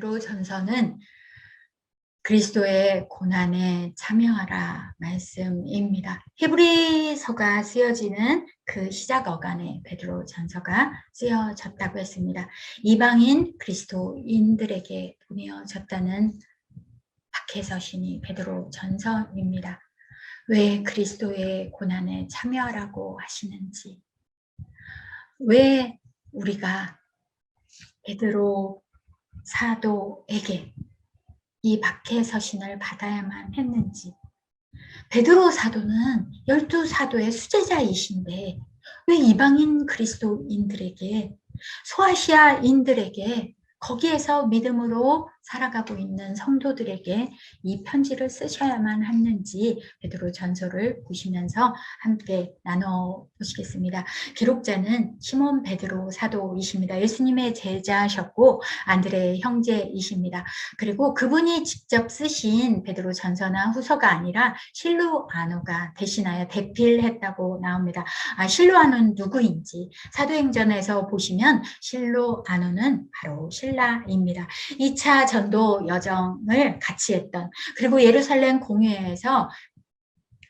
베드로 전서는 그리스도의 고난에 참여하라 말씀입니다. 히브리서가 쓰여지는 그 시작 어간에 베드로 전서가 쓰여졌다고 했습니다. 이방인 그리스도인들에게 보내어졌다는 박해서신이 베드로 전서입니다. 왜 그리스도의 고난에 참여하라고 하시는지, 왜 우리가 베드로 사도에게 이 박해서신을 받아야만 했는지, 베드로 사도는 12사도의 수제자이신데 왜 이방인 그리스도인들에게, 소아시아인들에게, 거기에서 믿음으로 살아가고 있는 성도들에게 이 편지를 쓰셔야만 했는지 베드로 전서를 보시면서 함께 나눠보시겠습니다. 기록자는 시몬 베드로 사도이십니다. 예수님의 제자셨고 안드레의 형제이십니다. 그리고 그분이 직접 쓰신 베드로 전서나 후서가 아니라 실루아노가 대신하여 대필했다고 나옵니다. 실루아노는 누구인지 사도행전에서 보시면 실루아노는 바로 신라입니다. 2차 전도 여정을 같이 했던, 그리고 예루살렘 공회에서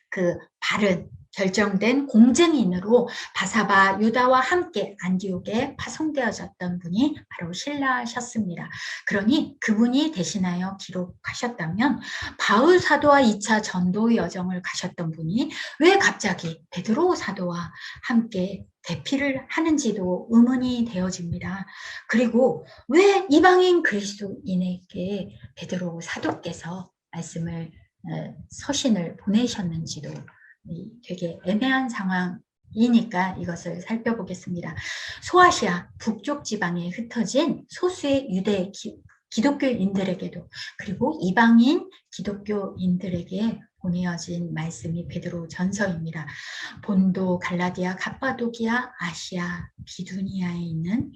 그 바른 결정된 공증인으로 바사바 유다와 함께 안디옥에 파송되어졌던 분이 바로 신라셨습니다. 그러니 그분이 대신하여 기록하셨다면 바울 사도와 2차 전도 여정을 가셨던 분이 왜 갑자기 베드로 사도와 함께 대피를 하는지도 의문이 되어집니다. 그리고 왜 이방인 그리스도인에게 베드로 사도께서 말씀을 서신을 보내셨는지도 되게 애매한 상황이니까 이것을 살펴보겠습니다. 소아시아 북쪽 지방에 흩어진 소수의 유대 기독교인들에게도, 그리고 이방인 기독교인들에게 보내어진 말씀이 베드로 전서입니다. 본도, 갈라디아, 갑바도기아, 아시아, 비두니아에 있는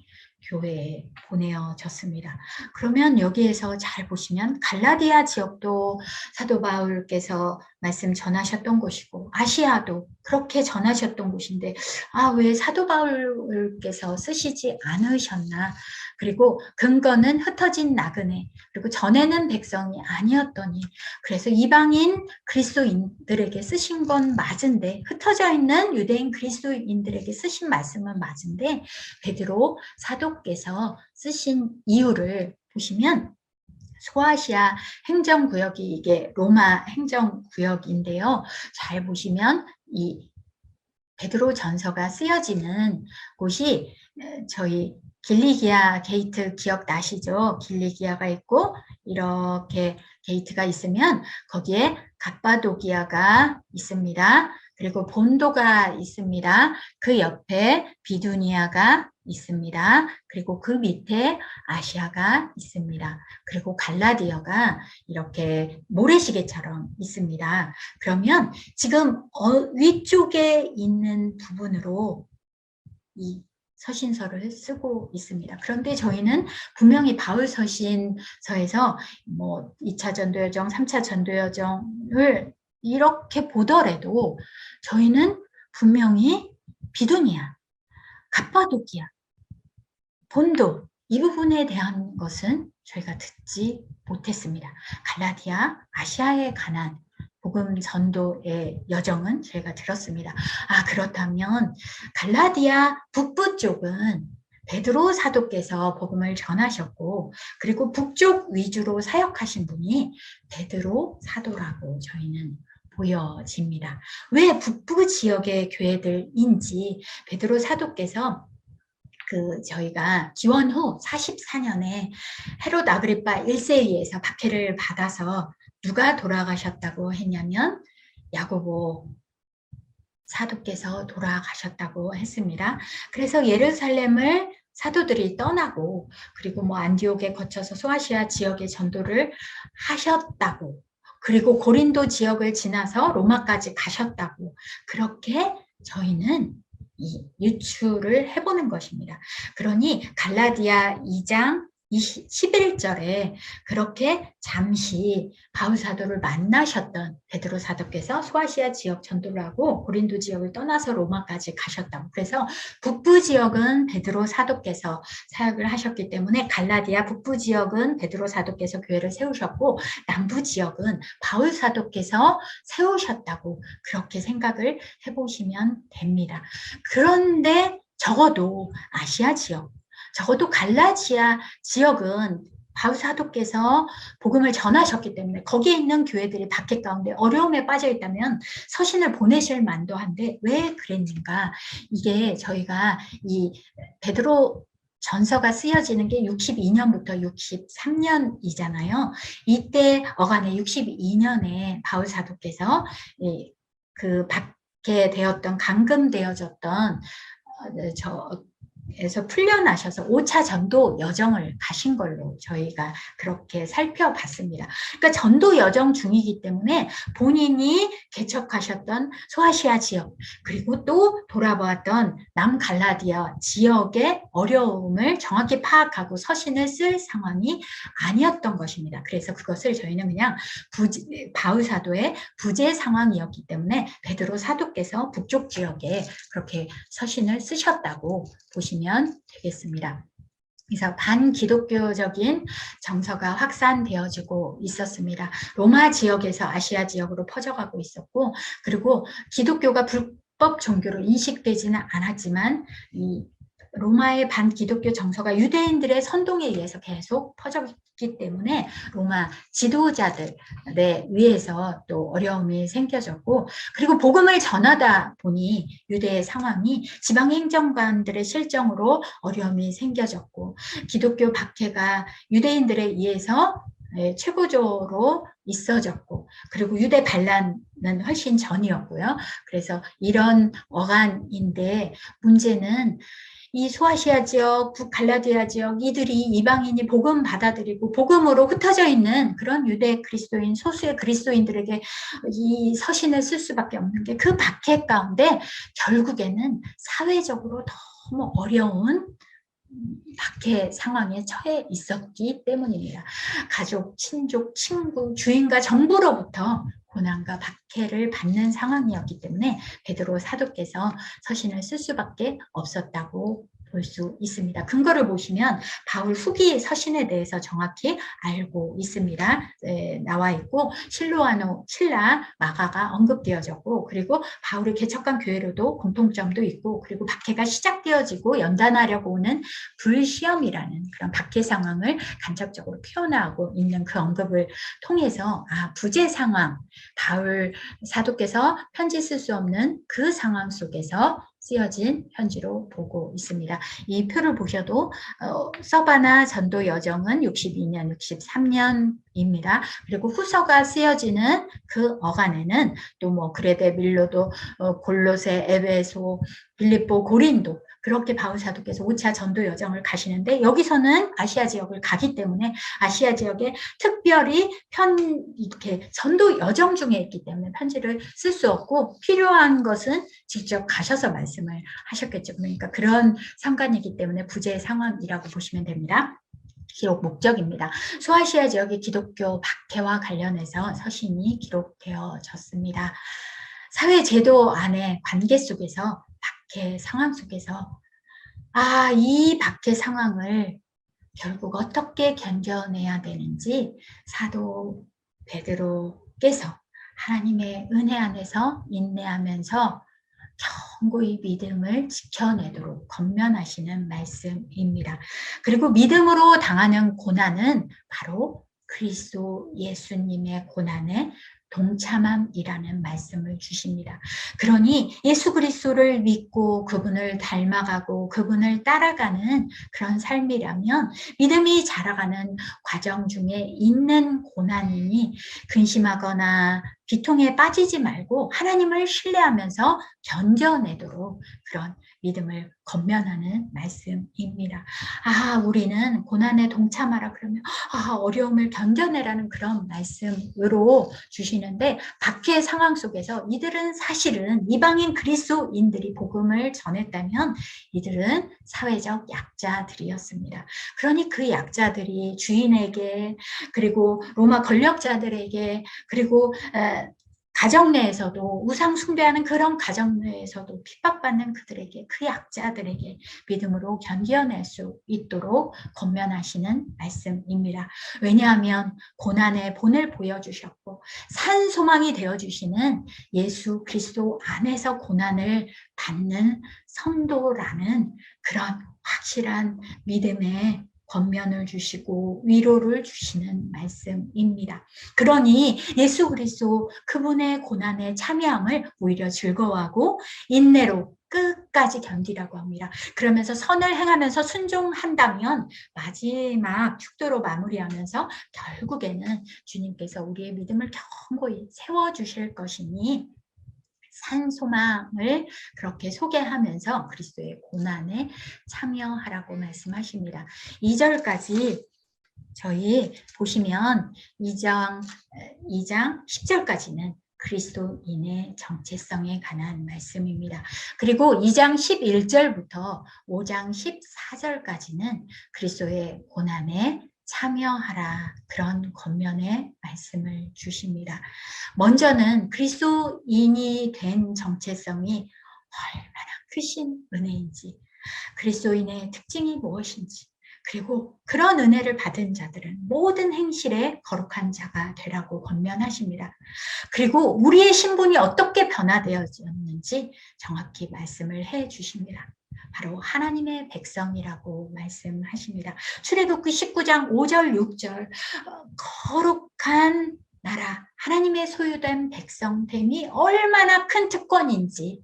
교회에 보내어졌습니다. 그러면 여기에서 잘 보시면 갈라디아 지역도 사도 바울께서 말씀 전하셨던 곳이고 아시아도 그렇게 전하셨던 곳인데 왜 사도 바울께서 쓰시지 않으셨나? 그리고 근거는 흩어진 나그네, 그리고 전에는 백성이 아니었더니, 그래서 이방인 그리스도인들에게 쓰신 건 맞은데, 흩어져 있는 유대인 그리스도인들에게 쓰신 말씀은 맞은데 베드로 사도께서 쓰신 이유를 보시면 소아시아 행정구역이 이게 로마 행정구역인데요. 잘 보시면 이 베드로 전서가 쓰여지는 곳이 저희 길리기아 게이트 기억나시죠? 길리기아가 있고 이렇게 게이트가 있으면 거기에 갑바도기아가 있습니다. 그리고 본도가 있습니다. 그 옆에 비두니아가 있습니다. 그리고 그 밑에 아시아가 있습니다. 그리고 갈라디아가 이렇게 모래시계처럼 있습니다. 그러면 지금 위쪽에 있는 부분으로 이 서신서를 쓰고 있습니다. 그런데 저희는 분명히 바울 서신서에서 2차 전도여정, 3차 전도여정을 이렇게 보더라도 저희는 분명히 비두니아, 갑바도기아, 본도 이 부분에 대한 것은 저희가 듣지 못했습니다. 갈라디아, 아시아에 관한 복음 전도의 여정은 저희가 들었습니다. 그렇다면 갈라디아 북부 쪽은 베드로 사도께서 복음을 전하셨고, 그리고 북쪽 위주로 사역하신 분이 베드로 사도라고 저희는 보여집니다. 왜 북부 지역의 교회들인지 베드로 사도께서 저희가 기원 후 44년에 헤롯 아그리파 1세에 의해서 박해를 받아서 누가 돌아가셨다고 했냐면 야고보 사도께서 돌아가셨다고 했습니다. 그래서 예루살렘을 사도들이 떠나고, 그리고 안디옥에 거쳐서 소아시아 지역에 전도를 하셨다고, 그리고 고린도 지역을 지나서 로마까지 가셨다고, 그렇게 저희는 이 유추를 해보는 것입니다. 그러니 갈라디아 2장 11절에 그렇게 잠시 바울 사도를 만나셨던 베드로 사도께서 소아시아 지역 전도를 하고 고린도 지역을 떠나서 로마까지 가셨다고. 그래서 북부 지역은 베드로 사도께서 사역을 하셨기 때문에 갈라디아 북부 지역은 베드로 사도께서 교회를 세우셨고 남부 지역은 바울 사도께서 세우셨다고 그렇게 생각을 해보시면 됩니다. 그런데 적어도 아시아 지역, 적어도 갈라디아 지역은 바울 사도께서 복음을 전하셨기 때문에 거기에 있는 교회들이 박해 가운데 어려움에 빠져 있다면 서신을 보내실 만도 한데 왜 그랬는가? 이게 저희가 이 베드로 전서가 쓰여지는 게 62년부터 63년이잖아요. 이때 어간의 62년에 바울 사도께서 그 박해되었던 감금되어졌던 에서 풀려나셔서 5차 전도 여정을 가신 걸로 저희가 그렇게 살펴봤습니다. 그러니까 전도 여정 중이기 때문에 본인이 개척하셨던 소아시아 지역 그리고 또 돌아보았던 남갈라디아 지역의 어려움을 정확히 파악하고 서신을 쓸 상황이 아니었던 것입니다. 그래서 그것을 저희는 그냥 바울 사도의 부재 상황이었기 때문에 베드로 사도께서 북쪽 지역에 그렇게 서신을 쓰셨다고 보시면 되겠습니다. 그래서 반기독교적인 정서가 확산되어지고 있었습니다. 로마 지역에서 아시아 지역으로 퍼져가고 있었고, 그리고 기독교가 불법 종교로 인식되지는 않았지만 이 로마의 반기독교 정서가 유대인들의 선동에 의해서 계속 퍼졌기 때문에 로마 지도자들에 의해서 또 어려움이 생겨졌고, 그리고 복음을 전하다 보니 유대의 상황이 지방행정관들의 실정으로 어려움이 생겨졌고, 기독교 박해가 유대인들에 의해서 최고조로 있어졌고, 그리고 유대 반란은 훨씬 전이었고요. 그래서 이런 어간인데 문제는 이 소아시아 지역, 북갈라디아 지역 이들이 이방인이 복음 받아들이고 복음으로 흩어져 있는 그런 유대 그리스도인, 소수의 그리스도인들에게 이 서신을 쓸 수밖에 없는 게 그 박해 가운데 결국에는 사회적으로 너무 어려운 박해 상황에 처해 있었기 때문입니다. 가족, 친족, 친구, 주인과 정부로부터 고난과 박해를 받는 상황이었기 때문에 베드로 사도께서 서신을 쓸 수밖에 없었다고 볼 수 있습니다. 근거를 보시면 바울 후기 서신에 대해서 정확히 알고 있습니다. 나와 있고 실로아노, 실라, 마가가 언급되어졌고, 그리고 바울이 개척한 교회로도 공통점도 있고, 그리고 박해가 시작되어지고 연단하려고 오는 불시험이라는 그런 박해 상황을 간접적으로 표현하고 있는 그 언급을 통해서 부재 상황, 바울 사도께서 편지 쓸 수 없는 그 상황 속에서 쓰여진 편지로 보고 있습니다. 이 표를 보셔도 서바나 전도 여정은 62년, 63년입니다. 그리고 후서가 쓰여지는 그 어간에는 또 뭐 그레데, 밀로도, 골로새, 에베소, 빌립보, 고린도 그렇게 바울 사도께서 5차 전도 여정을 가시는데 여기서는 아시아 지역을 가기 때문에 아시아 지역에 특별히 이렇게 전도 여정 중에 있기 때문에 편지를 쓸 수 없고 필요한 것은 직접 가셔서 말씀을 하셨겠죠. 그러니까 그런 상관이기 때문에 부재 상황이라고 보시면 됩니다. 기록 목적입니다. 소아시아 지역의 기독교 박해와 관련해서 서신이 기록되어졌습니다. 사회 제도 안에 관계 속에서 박해 상황 속에서 이 박해 상황을 결국 어떻게 견뎌내야 되는지 사도 베드로께서 하나님의 은혜 안에서 인내하면서 견고히 믿음을 지켜내도록 권면하시는 말씀입니다. 그리고 믿음으로 당하는 고난은 바로 그리스도 예수님의 고난에 동참함이라는 말씀을 주십니다. 그러니 예수 그리스도를 믿고 그분을 닮아가고 그분을 따라가는 그런 삶이라면 믿음이 자라가는 과정 중에 있는 고난이니 근심하거나 비통에 빠지지 말고 하나님을 신뢰하면서 견뎌내도록 그런 믿음을 권면하는 말씀입니다. 우리는 고난에 동참하라 그러면 어려움을 견뎌내라는 그런 말씀으로 주시는 보이는데 박해의 상황 속에서 이들은 사실은 이방인 그리스도인들이 복음을 전했다면 이들은 사회적 약자들이었습니다. 그러니 그 약자들이 주인에게 그리고 로마 권력자들에게 그리고 가정 내에서도 우상 숭배하는 그런 가정 내에서도 핍박받는 그들에게 그 약자들에게 믿음으로 견뎌낼 수 있도록 권면하시는 말씀입니다. 왜냐하면 고난의 본을 보여주셨고 산소망이 되어주시는 예수 그리스도 안에서 고난을 받는 성도라는 그런 확실한 믿음의 권면을 주시고 위로를 주시는 말씀입니다. 그러니 예수 그리스도 그분의 고난에 참여함을 오히려 즐거워하고 인내로 끝까지 견디라고 합니다. 그러면서 선을 행하면서 순종한다면 마지막 축도로 마무리하면서 결국에는 주님께서 우리의 믿음을 견고히 세워주실 것이니 산소망을 그렇게 소개하면서 그리스도의 고난에 참여하라고 말씀하십니다. 2절까지 저희 보시면 2장 10절까지는 그리스도인의 정체성에 관한 말씀입니다. 그리고 2장 11절부터 5장 14절까지는 그리스도의 고난에 참여하라 그런 권면의 말씀을 주십니다. 먼저는 그리스도인이 된 정체성이 얼마나 크신 은혜인지, 그리스도인의 특징이 무엇인지, 그리고 그런 은혜를 받은 자들은 모든 행실에 거룩한 자가 되라고 권면하십니다. 그리고 우리의 신분이 어떻게 변화되어졌는지 정확히 말씀을 해 주십니다. 바로 하나님의 백성이라고 말씀하십니다. 출애굽기 19장 5절 6절 거룩한 나라 하나님의 소유된 백성됨이 얼마나 큰 특권인지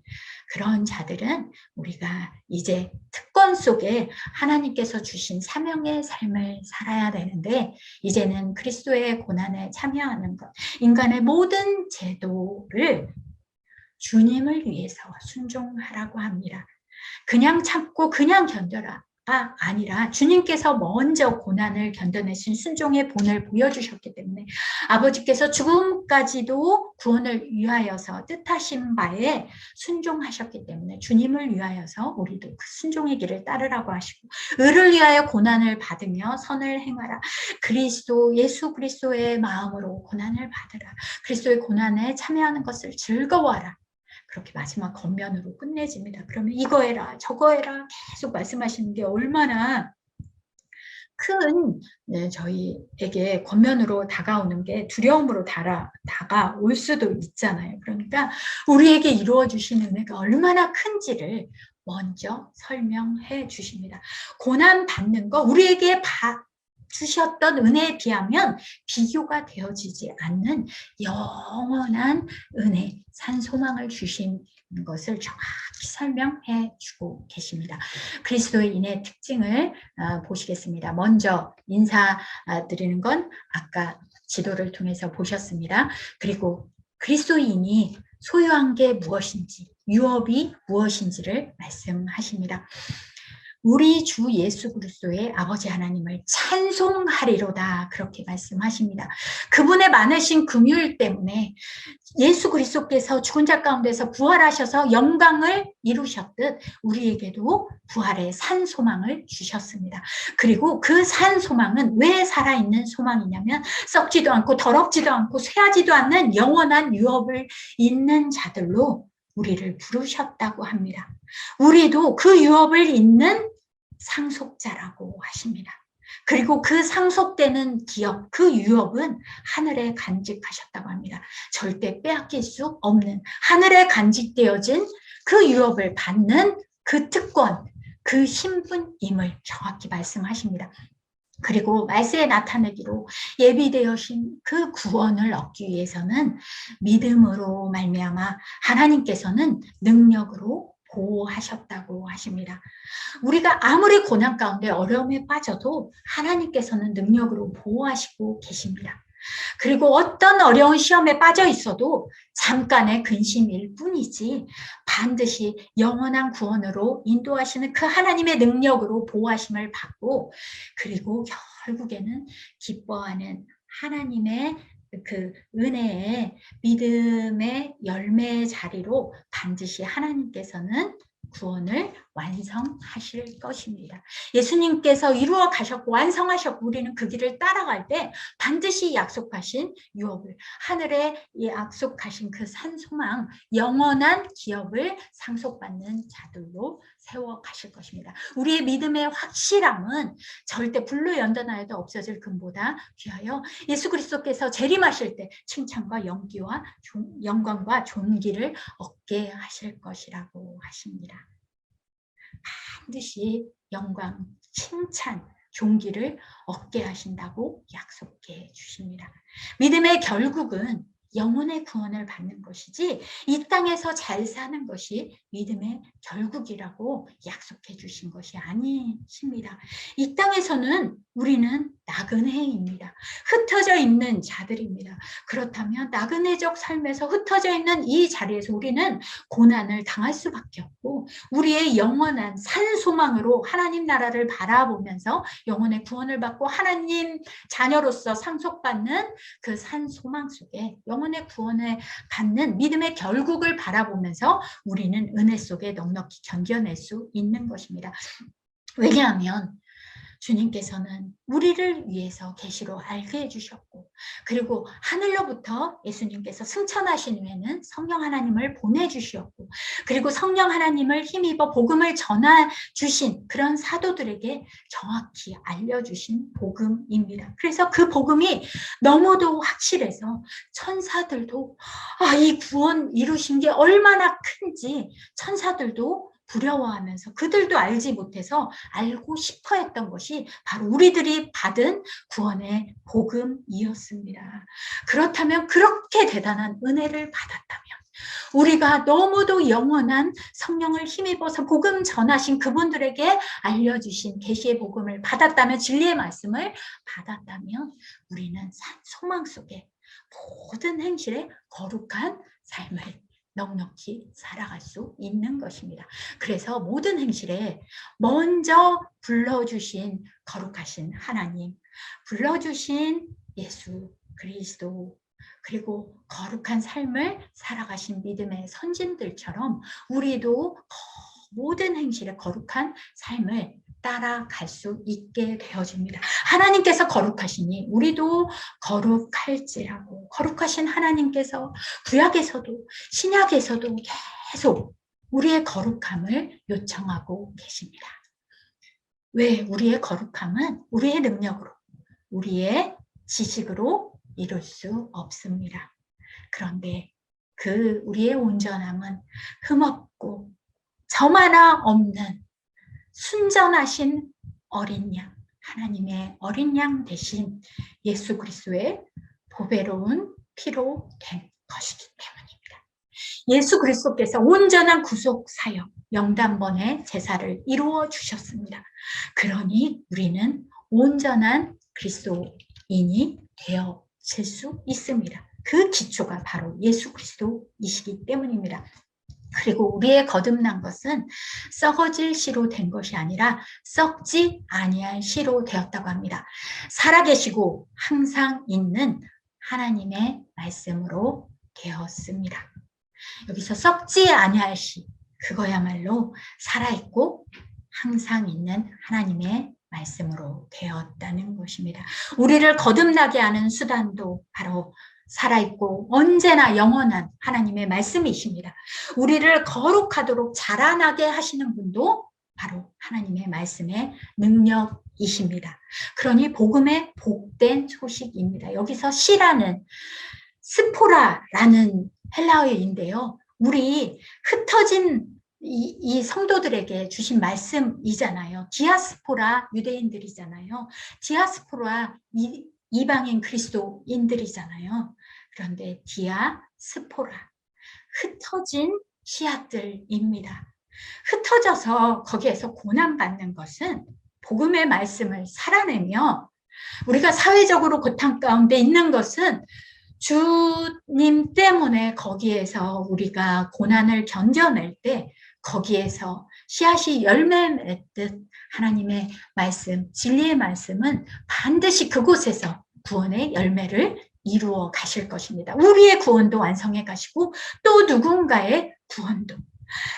그런 자들은 우리가 이제 특권 속에 하나님께서 주신 사명의 삶을 살아야 되는데 이제는 그리스도의 고난에 참여하는 것, 인간의 모든 제도를 주님을 위해서 순종하라고 합니다. 그냥 참고 그냥 견뎌라. 아니라 주님께서 먼저 고난을 견뎌내신 순종의 본을 보여주셨기 때문에 아버지께서 죽음까지도 구원을 위하여서 뜻하신 바에 순종하셨기 때문에 주님을 위하여서 우리도 그 순종의 길을 따르라고 하시고 의를 위하여 고난을 받으며 선을 행하라. 그리스도 예수 그리스도의 마음으로 고난을 받으라. 그리스도의 고난에 참여하는 것을 즐거워하라. 그렇게 마지막 권면으로 끝내집니다. 그러면 이거 해라 저거 해라 계속 말씀하시는 게 얼마나 큰 저희에게 권면으로 다가오는 게 두려움으로 다가올 수도 있잖아요. 그러니까 우리에게 이루어 주신 은혜가 얼마나 큰지를 먼저 설명해 주십니다. 고난 받는 거 우리에게 주셨던 은혜에 비하면 비교가 되어지지 않는 영원한 은혜, 산소망을 주신 것을 정확히 설명해 주고 계십니다. 그리스도인의 특징을 보시겠습니다. 먼저 인사드리는 건 아까 지도를 통해서 보셨습니다. 그리고 그리스도인이 소유한 게 무엇인지, 유업이 무엇인지를 말씀하십니다. 우리 주 예수 그리스도의 아버지 하나님을 찬송하리로다 그렇게 말씀하십니다. 그분의 많으신 긍휼 때문에 예수 그리스도께서 죽은 자 가운데서 부활하셔서 영광을 이루셨듯 우리에게도 부활의 산 소망을 주셨습니다. 그리고 그 산 소망은 왜 살아있는 소망이냐면 썩지도 않고 더럽지도 않고 쇠하지도 않는 영원한 유업을 잇는 자들로 우리를 부르셨다고 합니다. 우리도 그 유업을 잇는 상속자라고 하십니다. 그리고 그 상속되는 기업, 그 유업은 하늘에 간직하셨다고 합니다. 절대 빼앗길 수 없는 하늘에 간직되어진 그 유업을 받는 그 특권, 그 신분임을 정확히 말씀하십니다. 그리고 말세에 나타내기로 예비되어진 그 구원을 얻기 위해서는 믿음으로 말미암아 하나님께서는 능력으로 보호하셨다고 하십니다. 우리가 아무리 고난 가운데 어려움에 빠져도 하나님께서는 능력으로 보호하시고 계십니다. 그리고 어떤 어려운 시험에 빠져 있어도 잠깐의 근심일 뿐이지 반드시 영원한 구원으로 인도하시는 그 하나님의 능력으로 보호하심을 받고 그리고 결국에는 기뻐하는 하나님의 그 은혜의 믿음의 열매 자리로 반드시 하나님께서는 구원을 완성하실 것입니다. 예수님께서 이루어 가셨고 완성하셨고 우리는 그 길을 따라갈 때 반드시 약속하신 유업을, 하늘에 약속하신 그 산소망, 영원한 기업을 상속받는 자들로 세워 가실 것입니다. 우리의 믿음의 확실함은 절대 불로 연단하여도 없어질 금보다 귀하여 예수 그리스도께서 재림하실 때 칭찬과 영광과 존귀를 얻게 하실 것이라고 하십니다. 반드시 영광, 칭찬, 존귀를 얻게 하신다고 약속해 주십니다. 믿음의 결국은 영혼의 구원을 받는 것이지 이 땅에서 잘 사는 것이 믿음의 결국이라고 약속해 주신 것이 아니십니다. 이 땅에서는 우리는 나그네입니다. 흩어져 있는 자들입니다. 그렇다면 나그네적 삶에서 흩어져 있는 이 자리에서 우리는 고난을 당할 수밖에 없고 우리의 영원한 산 소망으로 하나님 나라를 바라보면서 영혼의 구원을 받고 하나님 자녀로서 상속받는 그 산 소망 속에 영혼의 구원을 받는 믿음의 결국을 바라보면서 우리는 은혜 속에 넉넉히 견뎌낼 수 있는 것입니다. 왜냐하면 주님께서는 우리를 위해서 계시로 알게 해주셨고 그리고 하늘로부터 예수님께서 승천하신 후에는 성령 하나님을 보내주셨고 그리고 성령 하나님을 힘입어 복음을 전해주신 그런 사도들에게 정확히 알려주신 복음입니다. 그래서 그 복음이 너무도 확실해서 천사들도 이 구원 이루신 게 얼마나 큰지 천사들도 두려워하면서 그들도 알지 못해서 알고 싶어 했던 것이 바로 우리들이 받은 구원의 복음이었습니다. 그렇다면 그렇게 대단한 은혜를 받았다면 우리가 너무도 영원한 성령을 힘입어서 복음 전하신 그분들에게 알려주신 계시의 복음을 받았다면 진리의 말씀을 받았다면 우리는 소망 속에 모든 행실에 거룩한 삶을 넉넉히 살아갈 수 있는 것입니다. 그래서 모든 행실에 먼저 불러주신 거룩하신 하나님, 불러주신 예수 그리스도, 그리고 거룩한 삶을 살아가신 믿음의 선진들처럼 우리도 모든 행실에 거룩한 삶을 따라갈 수 있게 되어집니다. 하나님께서 거룩하시니 우리도 거룩할지라고 거룩하신 하나님께서 구약에서도 신약에서도 계속 우리의 거룩함을 요청하고 계십니다. 왜? 우리의 거룩함은 우리의 능력으로 우리의 지식으로 이룰 수 없습니다. 그런데 그 우리의 온전함은 흠없고 점 하나 없는 순전하신 어린 양, 하나님의 어린 양 대신 예수 그리스도의 보배로운 피로 된 것이기 때문입니다. 예수 그리스도께서 온전한 구속 사역, 영단번의 제사를 이루어 주셨습니다. 그러니 우리는 온전한 그리스도인이 되어질 수 있습니다. 그 기초가 바로 예수 그리스도이시기 때문입니다. 그리고 우리의 거듭난 것은 썩어질 씨로 된 것이 아니라 썩지 아니할 씨로 되었다고 합니다. 살아계시고 항상 있는 하나님의 말씀으로 되었습니다. 여기서 썩지 아니할 씨, 그거야말로 살아있고 항상 있는 하나님의 말씀으로 되었다는 것입니다. 우리를 거듭나게 하는 수단도 바로 살아있고 언제나 영원한 하나님의 말씀이십니다. 우리를 거룩하도록 자라나게 하시는 분도 바로 하나님의 말씀의 능력이십니다. 그러니 복음의 복된 소식입니다. 여기서 시라는 스포라라는 헬라어인데요. 우리 흩어진 이 성도들에게 주신 말씀이잖아요. 디아스포라 유대인들이잖아요. 디아스포라 이방인 그리스도인들이잖아요. 그런데 디아스포라, 흩어진 씨앗들입니다. ht어져서 거기에서 고난받는 것은 복음의 말씀을 살아내며 우리가 사회적으로 고통 가운데 있는 것은 주님 때문에 거기에서 우리가 고난을 견뎌낼 때 거기에서 씨앗이 열매 맺듯 하나님의 말씀, 진리의 말씀은 반드시 그곳에서 구원의 열매를 이루어 가실 것입니다. 우리의 구원도 완성해 가시고 또 누군가의 구원도.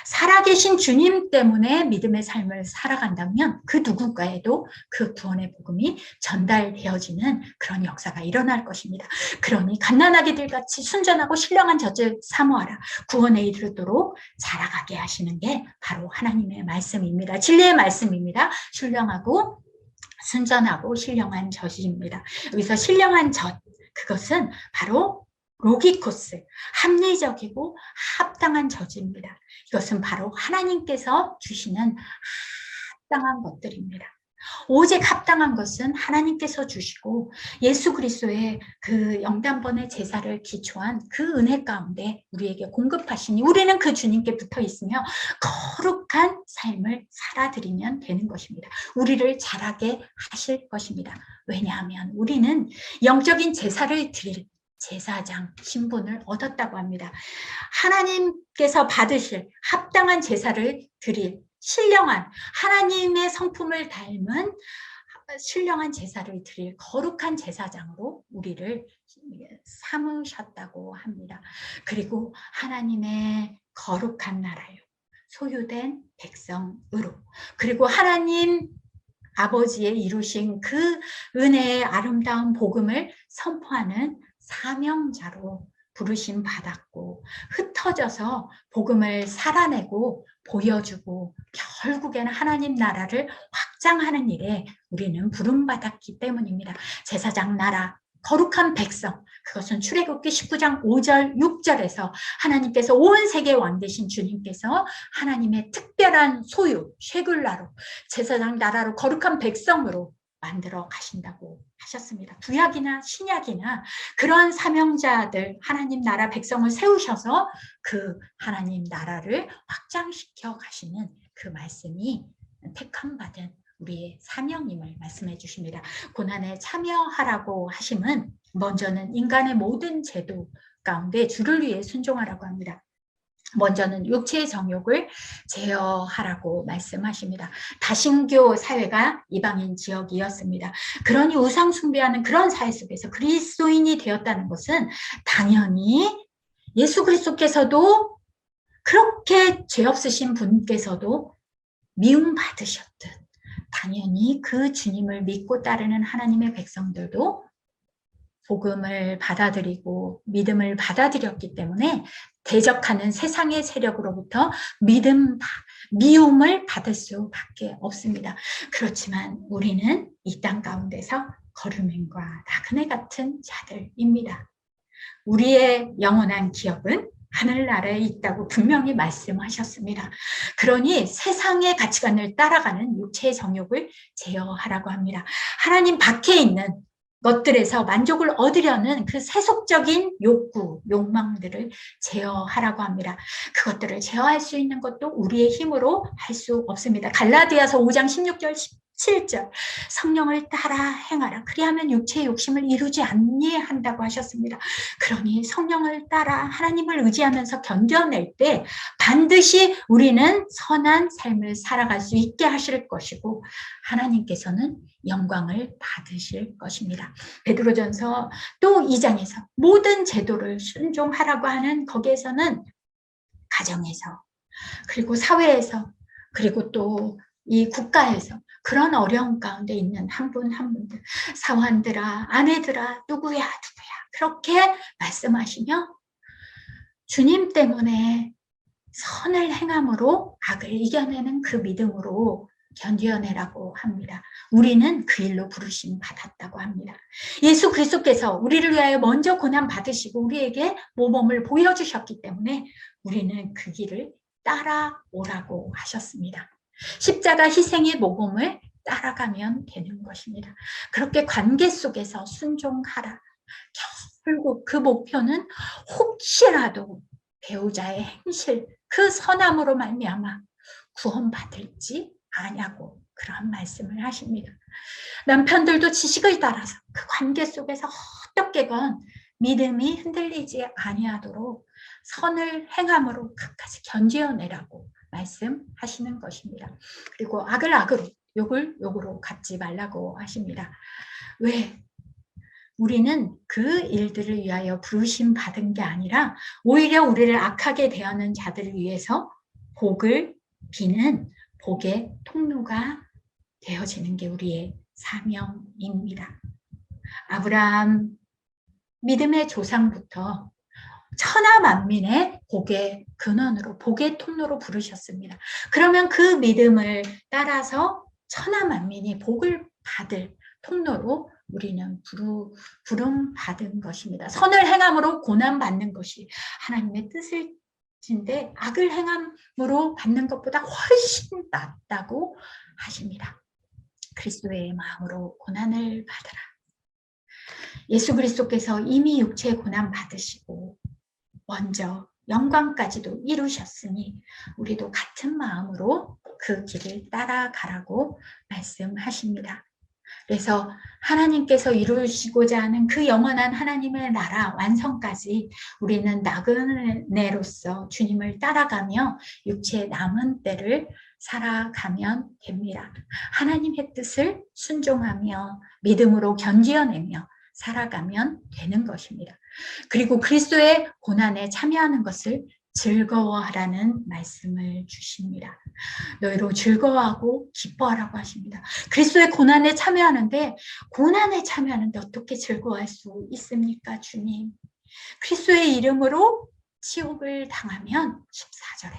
살아계신 주님 때문에 믿음의 삶을 살아간다면 그 누군가에도 그 구원의 복음이 전달되어지는 그런 역사가 일어날 것입니다. 그러니 갓난아기들 같이 순전하고 신령한 젖을 사모하라. 구원에 이르도록 자라가게 하시는 게 바로 하나님의 말씀입니다. 진리의 말씀입니다. 신령하고 순전하고 신령한 젖입니다. 여기서 신령한 젖, 그것은 바로 로기코스, 합리적이고 합당한 젖입니다. 이것은 바로 하나님께서 주시는 합당한 것들입니다. 오직 합당한 것은 하나님께서 주시고 예수 그리스도의 그 영단번의 제사를 기초한 그 은혜 가운데 우리에게 공급하시니 우리는 그 주님께 붙어 있으며 거룩한 삶을 살아드리면 되는 것입니다. 우리를 자라게 하실 것입니다. 왜냐하면 우리는 영적인 제사를 드릴 제사장 신분을 얻었다고 합니다. 하나님께서 받으실 합당한 제사를 드릴 신령한 하나님의 성품을 닮은 신령한 제사를 드릴 거룩한 제사장으로 우리를 삼으셨다고 합니다. 그리고 하나님의 거룩한 나라요, 소유된 백성으로, 그리고 하나님 아버지의 이루신 그 은혜의 아름다운 복음을 선포하는 사명자로 부르심 받았고 흩어져서 복음을 살아내고 보여주고 결국에는 하나님 나라를 확장하는 일에 우리는 부름받았기 때문입니다. 제사장 나라, 거룩한 백성, 그것은 출애굽기 19장 5절 6절에서 하나님께서 온 세계 왕 되신 주님께서 하나님의 특별한 소유, 쉐굴라로 제사장 나라로 거룩한 백성으로 만들어 가신다고 하셨습니다. 구약이나 신약이나 그런 사명자들, 하나님 나라 백성을 세우셔서 그 하나님 나라를 확장시켜 가시는 그 말씀이 택함받은 우리의 사명임을 말씀해 주십니다. 고난에 참여하라고 하심은 먼저는 인간의 모든 제도 가운데 주를 위해 순종하라고 합니다. 먼저는 육체의 정욕을 제어하라고 말씀하십니다. 다신교 사회가 이방인 지역이었습니다. 그러니 우상 숭배하는 그런 사회 속에서 그리스도인이 되었다는 것은 당연히 예수 그리스도께서도 그렇게 죄 없으신 분께서도 미움받으셨듯 당연히 그 주님을 믿고 따르는 하나님의 백성들도 복음을 받아들이고 믿음을 받아들였기 때문에 대적하는 세상의 세력으로부터 미움을 받을 수밖에 없습니다. 그렇지만 우리는 이 땅 가운데서 거루맨과 나그네 같은 자들입니다. 우리의 영원한 기업은 하늘나라에 있다고 분명히 말씀하셨습니다. 그러니 세상의 가치관을 따라가는 육체의 정욕을 제어하라고 합니다. 하나님 밖에 있는 것들에서 만족을 얻으려는 그 세속적인 욕구, 욕망들을 제어하라고 합니다. 그것들을 제어할 수 있는 것도 우리의 힘으로 할 수 없습니다. 갈라디아서 5장 16절 17절 성령을 따라 행하라. 그리하면 육체의 욕심을 이루지 아니한다고 하셨습니다. 그러니 성령을 따라 하나님을 의지하면서 견뎌낼 때 반드시 우리는 선한 삶을 살아갈 수 있게 하실 것이고 하나님께서는 영광을 받으실 것입니다. 베드로전서 또 2장에서 모든 제도를 순종하라고 하는 거기에서는 가정에서 그리고 사회에서 그리고 또 이 국가에서 그런 어려움 가운데 있는 한 분 한 분들 사환들아 아내들아 누구야 그렇게 말씀하시며 주님 때문에 선을 행함으로 악을 이겨내는 그 믿음으로 견뎌내라고 합니다. 우리는 그 일로 부르심 받았다고 합니다. 예수 그리스도께서 우리를 위하여 먼저 고난 받으시고 우리에게 모범을 보여주셨기 때문에 우리는 그 길을 따라오라고 하셨습니다. 십자가 희생의 모범을 따라가면 되는 것입니다. 그렇게 관계 속에서 순종하라. 결국 그 목표는 혹시라도 배우자의 행실, 그 선함으로 말미암아 구원받을지 아냐고 그런 말씀을 하십니다. 남편들도 지식을 따라서 그 관계 속에서 어떻게건 믿음이 흔들리지 아니하도록 선을 행함으로 끝까지 견뎌내라고 말씀하시는 것입니다. 그리고 악을 악으로 욕을 욕으로 갚지 말라고 하십니다. 왜? 우리는 그 일들을 위하여 부르심 받은 게 아니라 오히려 우리를 악하게 대하는 자들을 위해서 복을 비는 복의 통로가 되어지는 게 우리의 사명입니다. 아브라함 믿음의 조상부터 천하 만민의 복의 근원으로, 복의 통로로 부르셨습니다. 그러면 그 믿음을 따라서 천하 만민이 복을 받을 통로로 우리는 부름받은 것입니다. 선을 행함으로 고난받는 것이 하나님의 뜻인데 악을 행함으로 받는 것보다 훨씬 낫다고 하십니다. 그리스도의 마음으로 고난을 받으라. 예수 그리스도께서 이미 육체의 고난 받으시고 먼저 영광까지도 이루셨으니 우리도 같은 마음으로 그 길을 따라가라고 말씀하십니다. 그래서 하나님께서 이루시고자 하는 그 영원한 하나님의 나라 완성까지 우리는 나그네로서 주님을 따라가며 육체의 남은 때를 살아가면 됩니다. 하나님의 뜻을 순종하며 믿음으로 견디어내며 살아가면 되는 것입니다. 그리고 그리스도의 고난에 참여하는 것을 즐거워하라는 말씀을 주십니다. 너희로 즐거워하고 기뻐하라고 하십니다. 그리스도의 고난에 참여하는데 어떻게 즐거워할 수 있습니까, 주님? 그리스도의 이름으로 치욕을 당하면 14절에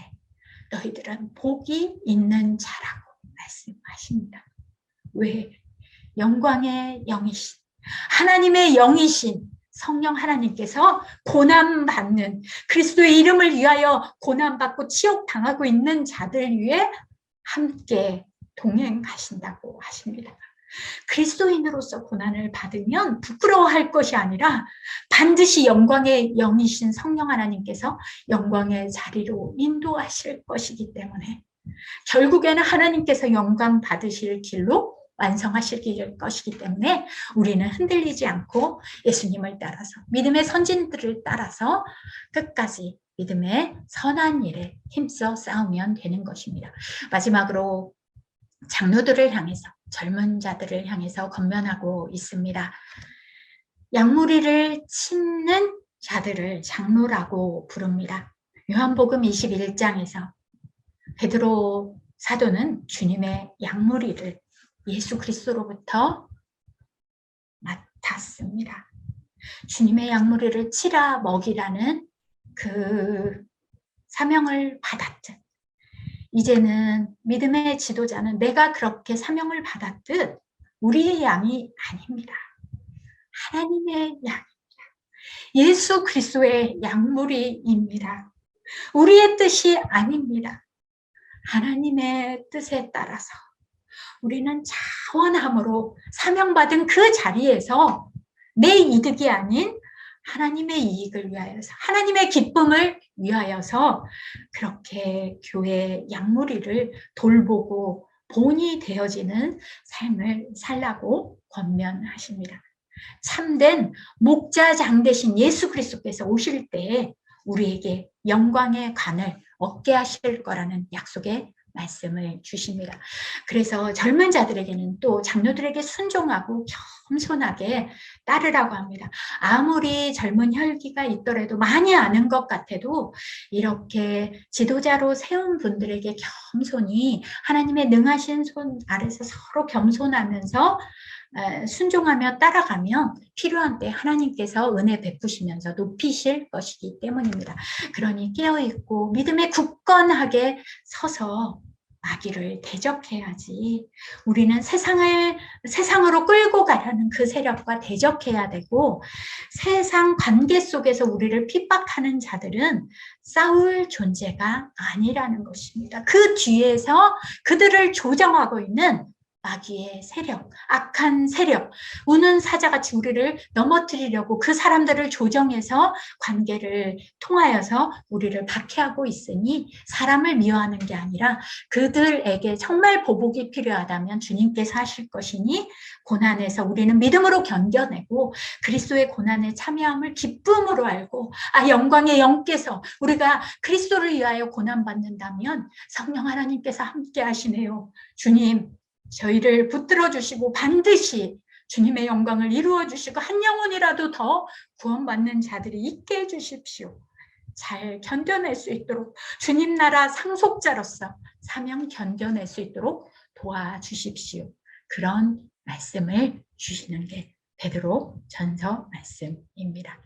너희들은 복이 있는 자라고 말씀하십니다. 왜? 영광의 영이신 하나님의 영이신 성령 하나님께서 고난받는 그리스도의 이름을 위하여 고난받고 치욕당하고 있는 자들 위해 함께 동행하신다고 하십니다. 그리스도인으로서 고난을 받으면 부끄러워할 것이 아니라 반드시 영광의 영이신 성령 하나님께서 영광의 자리로 인도하실 것이기 때문에 결국에는 하나님께서 영광 받으실 길로 완성하실 것이기 때문에 우리는 흔들리지 않고 예수님을 따라서 믿음의 선진들을 따라서 끝까지 믿음의 선한 일에 힘써 싸우면 되는 것입니다. 마지막으로 장로들을 향해서 젊은 자들을 향해서 권면하고 있습니다. 양무리를 칩는 자들을 장로라고 부릅니다. 요한복음 21장에서 베드로 사도는 주님의 양무리를 예수 그리스도로부터 맡았습니다. 주님의 양무리를 치라 먹이라는 그 사명을 받았듯 이제는 믿음의 지도자는 내가 그렇게 사명을 받았듯 우리의 양이 아닙니다. 하나님의 양입니다. 예수 그리스도의 양무리입니다. 우리의 뜻이 아닙니다. 하나님의 뜻에 따라서 우리는 자원함으로 사명받은 그 자리에서 내 이득이 아닌 하나님의 이익을 위하여서 하나님의 기쁨을 위하여서 그렇게 교회의 양무리를 돌보고 본이 되어지는 삶을 살라고 권면하십니다. 참된 목자장 되신 예수 그리스도께서 오실 때에 우리에게 영광의 관을 얻게 하실 거라는 약속의 말씀을 주십니다. 그래서 젊은 자들에게는 또 장로들에게 순종하고 겸손하게 따르라고 합니다. 아무리 젊은 혈기가 있더라도 많이 아는 것 같아도 이렇게 지도자로 세운 분들에게 겸손히 하나님의 능하신 손 아래서 서로 겸손하면서 순종하며 따라가면 필요한 때 하나님께서 은혜 베푸시면서 높이실 것이기 때문입니다. 그러니 깨어있고 믿음에 굳건하게 서서 마귀를 대적해야지. 우리는 세상으로 끌고 가려는 그 세력과 대적해야 되고 세상 관계 속에서 우리를 핍박하는 자들은 싸울 존재가 아니라는 것입니다. 그 뒤에서 그들을 조정하고 있는 마귀의 세력, 악한 세력, 우는 사자같이 우리를 넘어뜨리려고 그 사람들을 조정해서 관계를 통하여서 우리를 박해하고 있으니 사람을 미워하는 게 아니라 그들에게 정말 보복이 필요하다면 주님께서 하실 것이니 고난에서 우리는 믿음으로 견뎌내고 그리스도의 고난에 참여함을 기쁨으로 알고 영광의 영께서 우리가 그리스도를 위하여 고난받는다면 성령 하나님께서 함께 하시네요. 주님 저희를 붙들어 주시고 반드시 주님의 영광을 이루어 주시고 한 영혼이라도 더 구원받는 자들이 있게 해주십시오. 잘 견뎌낼 수 있도록 주님 나라 상속자로서 사명 견뎌낼 수 있도록 도와주십시오. 그런 말씀을 주시는 게 베드로 전서 말씀입니다.